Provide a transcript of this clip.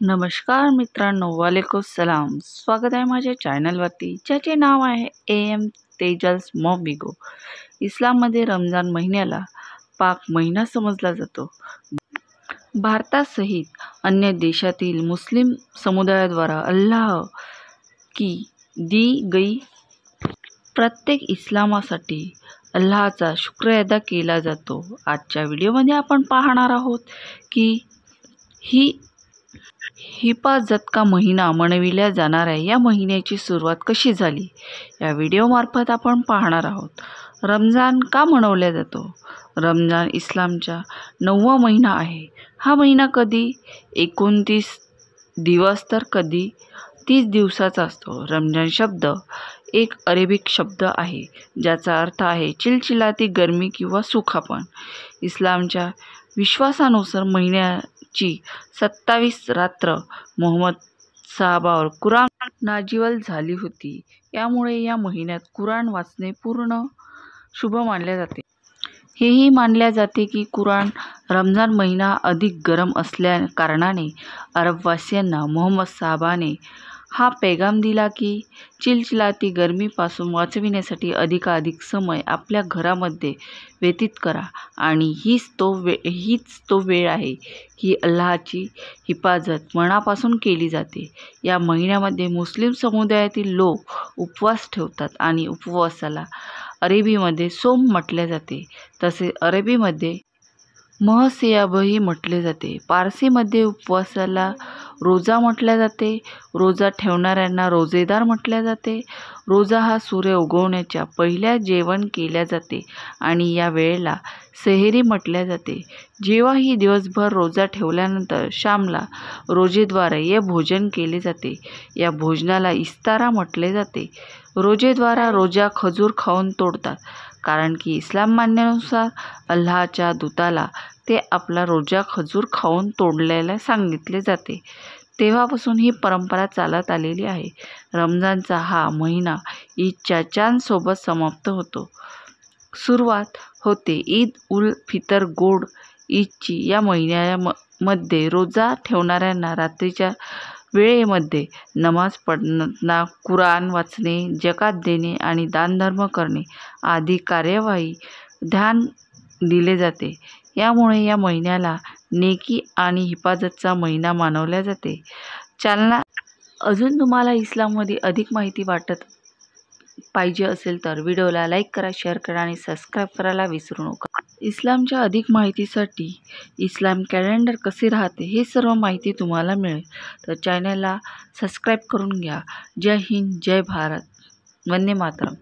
नमस्कार मित्रांनो, वालेकुम सलाम. स्वागत आहे माझ्या चॅनलवरती, ज्याचे नाव आहे AM तेजल्स मॉबिगो. इस्लाममध्ये रमजान महिन्याला पाक महिना समजला जातो. भारतासहित अन्य देशातील मुस्लिम समुदायाद्वारा अल्लाह की दी गई प्रत्येक इस्लामासाठी अल्लाहचा शुक्र अदा केला जातो. आजच्या व्हिडिओमध्ये आपण पाहणार आहोत की हिफाजत का महिना म्हणविल्या जाणाऱ्या या महिन्याची सुरुवात कशी झाली, या व्हिडिओमार्फत आपण पाहणार आहोत. रमजान का मनवला जातो? रमजान इस्लामचा 9वा महिना आहे. हा महिना कधी 29 दिवस तर कधी 30 दिवसाचा असतो. रमजान शब्द एक अरेबिक शब्द आहे, ज्याचा अर्थ आहे चिलचिलाती गरमी किंवा सुखापण. इस्लामच्या विश्वासानुसार महिन्याची 27 रात्र मोहम्मद साहेबावर कुराण नाजिल झाली होती. यामुळे या महिन्यात कुराण वाचणे पूर्ण शुभ मानले जाते. हेही मानले जाते की कुराण रमजान महिना अधिक गरम असल्या कारणाने अरबवासियांना मोहम्मद साहेबाने हा पैगाम दिला की चिलचिलाती गरमीपासून वाचविण्यासाठी अधिकाधिक समय आपल्या घरामध्ये व्यतीत करा, आणि हीच तो वेळ आहे की अल्लाहची हिफाजत मनापासून केली जाते. या महिन्यामध्ये मुस्लिम समुदायातील लोक उपवास ठेवतात आणि उपवासाला अरेबीमध्ये सोम म्हटले जाते, तसेच अरेबीमध्ये महसियाबही म्हटले जाते. पारसीमध्ये उपवासाला रोजा म्हटले जाते. रोजा ठेवणाऱ्यांना रोजेदार म्हटले जाते. रोजा हा सूर्य उगवण्याच्या पहिल्या जेवण केले जाते आणि या वेळेला सेहरी म्हटले जाते. जेव्हाही दिवसभर रोजा ठेवल्यानंतर शामला रोजेद्वारे हे भोजन केले जाते. या भोजनाला इफ्तार म्हटले जाते. रोजेद्वारा रोजा खजूर खाऊन तोडतात, कारण की इस्लाम मान्यानुसार अल्लाहच्या दूताला ते आपला रोजा खजूर खाऊन तोडल्याला सांगितले जाते. तेव्हापासून ही परंपरा चालत आलेली आहे. रमजानचा हा महिना ईदच्या चांदसोबत समाप्त होतो. सुरुवात होते ईद उल फितर गोड ईदची. या महिन्यामध्ये रोजा ठेवणाऱ्यांना रात्रीच्या वेळेमध्ये नमाज पढणे, कुराण वाचणे, जकात देणे आणि दानधर्म करणे आदी कार्यवाही ध्यान दिले जाते. यामुळे या महिन्याला नेकी आणि हिफाजतचा महिना मानवले जाते. अजून तुम्हाला इस्लाममध्ये अधिक माहिती वाटत पाहिजे असेल तर व्हिडिओला लाईक करा, शेअर करा आणि सबस्क्राईब करायला विसरू नका. इस्लामच्या अधिक माहितीसाठी इस्लाम कॅलेंडर कसे राहते हे सर्व माहिती तुम्हाला मिळेल, तर चॅनलला सबस्क्राईब करून घ्या. जय हिंद, जय भारत, वंदे मातरम.